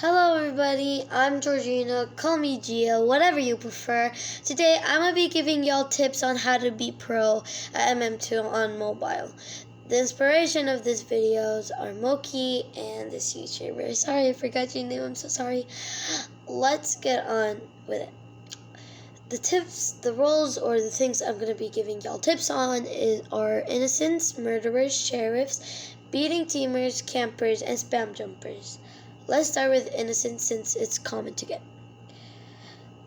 Hello everybody, I'm Georgina, call me Gia, whatever you prefer. Today I'm going to be giving y'all tips on how to be pro at mm2 on mobile. The inspiration of these videos are Moki and the Sea Shaver. Sorry, I forgot your name, I'm so sorry. Let's get on with it. The tips, the roles, or the things I'm going to be giving y'all tips on are innocents, murderers, sheriffs, beating teamers, campers, and spam jumpers. Let's start with innocent since it's common to get.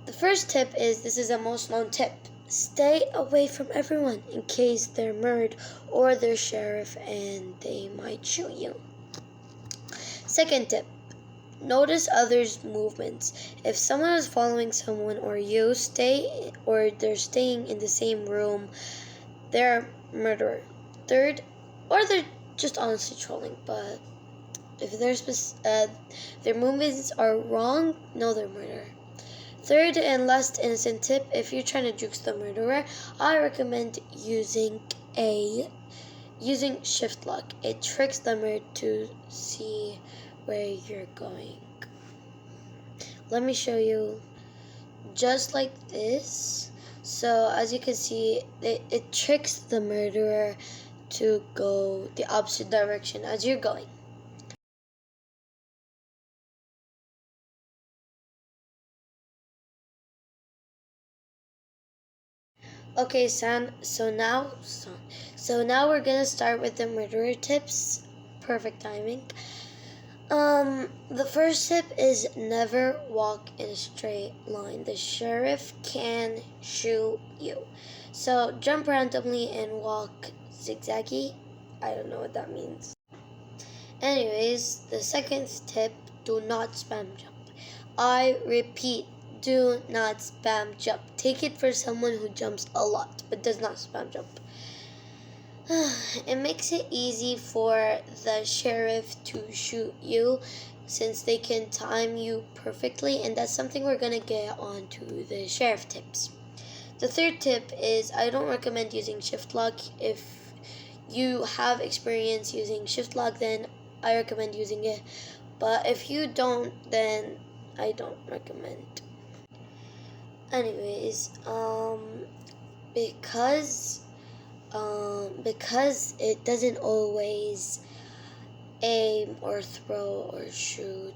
The first tip is, this is the most known tip. Stay away from everyone in case they're murdered or they're sheriff and they might shoot you. Second tip, notice others' movements. If someone is following someone or you they're staying in the same room, they're a murderer. Third, or they're just honestly trolling, but if their movements are wrong, no, they're murderer. Third and last innocent tip, if you're trying to juke the murderer, I recommend using shift lock. It tricks the murderer to see where you're going. Let me show you, just like this. So as you can see, it tricks the murderer to go the opposite direction as you're going. Okay, so now we're gonna start with the murderer tips. Perfect timing. The first tip is never walk in a straight line. The sheriff can shoot you. So jump randomly and walk zigzaggy. I don't know what that means. Anyways, the second tip, do not spam jump. I repeat, do not spam jump. Take it for someone who jumps a lot but does not spam jump. It makes it easy for the sheriff to shoot you since they can time you perfectly, and that's something we're gonna get on to the sheriff tips. The third tip is, I don't recommend using shift lock. If you have experience using shift lock, then I recommend using it, but if you don't, then I don't recommend. Anyways, because it doesn't always aim or throw or shoot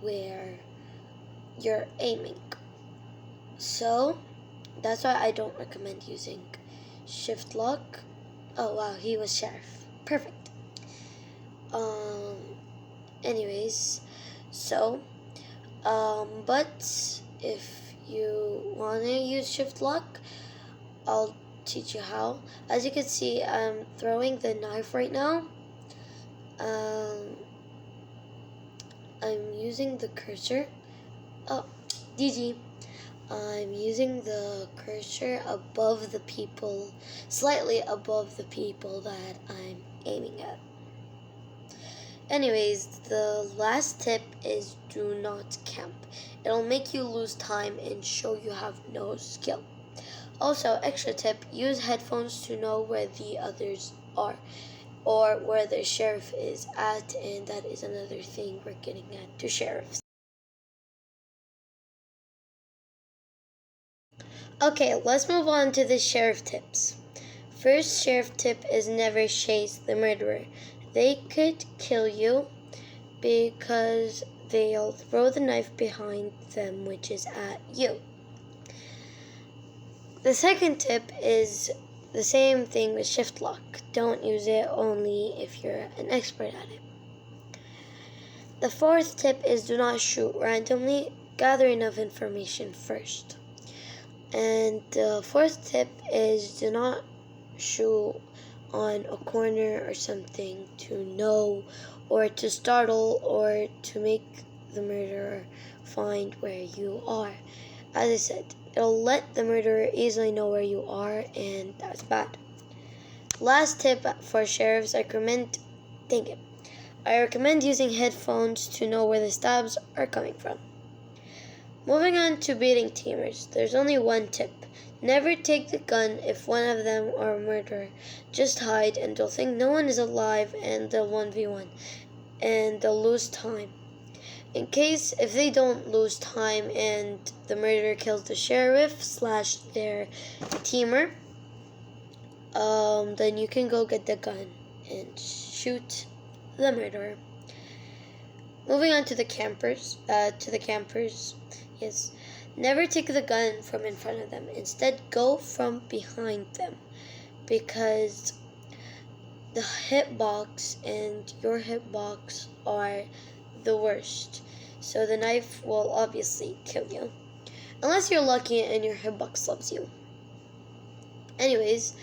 where you're aiming, so that's why I don't recommend using shift lock. Oh wow, he was sheriff. Perfect. Anyways, so but if you want to use shift lock, I'll teach you how. As you can see, I'm throwing the knife right now. I'm using the cursor. Oh, GG. I'm using the cursor above the people, slightly above the people that I'm aiming at. Anyways, the last tip is do not camp. It'll make you lose time and show you have no skill. Also, extra tip, use headphones to know where the others are or where the sheriff is at, and that is another thing we're getting at to sheriffs. Okay, let's move on to the sheriff tips. First sheriff tip is never chase the murderer. They could kill you because they'll throw the knife behind them, which is at you. The second tip is the same thing with shift lock. Don't use it only if you're an expert at it. The fourth tip is do not shoot randomly. Gather enough information first. And the fourth tip is do not shoot on a corner or something to know or to startle or to make the murderer find where you are. As I said, it'll let the murderer easily know where you are, and that's bad. Last tip for sheriffs, I recommend using headphones to know where the stabs are coming from. Moving on to beating teamers, there's only one tip. Never take the gun if one of them are a murderer. Just hide and they'll think no one is alive and they'll 1v1 and they'll lose time. In case if they don't lose time and the murderer kills the sheriff / their teamer, then you can go get the gun and shoot the murderer. Moving on to the campers. Yes. Never take the gun from in front of them. Instead, go from behind them, because the hitbox and your hitbox are the worst. So the knife will obviously kill you, unless you're lucky and your hitbox loves you. Anyways,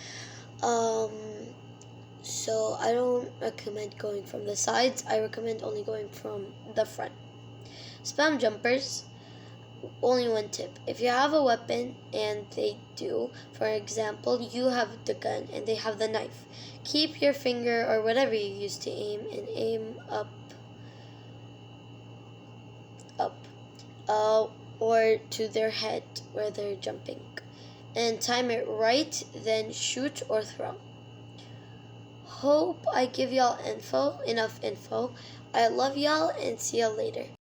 so I don't recommend going from the sides. I recommend only going from the front. Spam jumpers. Only one tip. If you have a weapon and they do, for example, you have the gun and they have the knife, keep your finger or whatever you use to aim and aim up, or to their head where they're jumping, and time it right, then shoot or throw. Hope I give y'all enough info. I love y'all and see y'all later.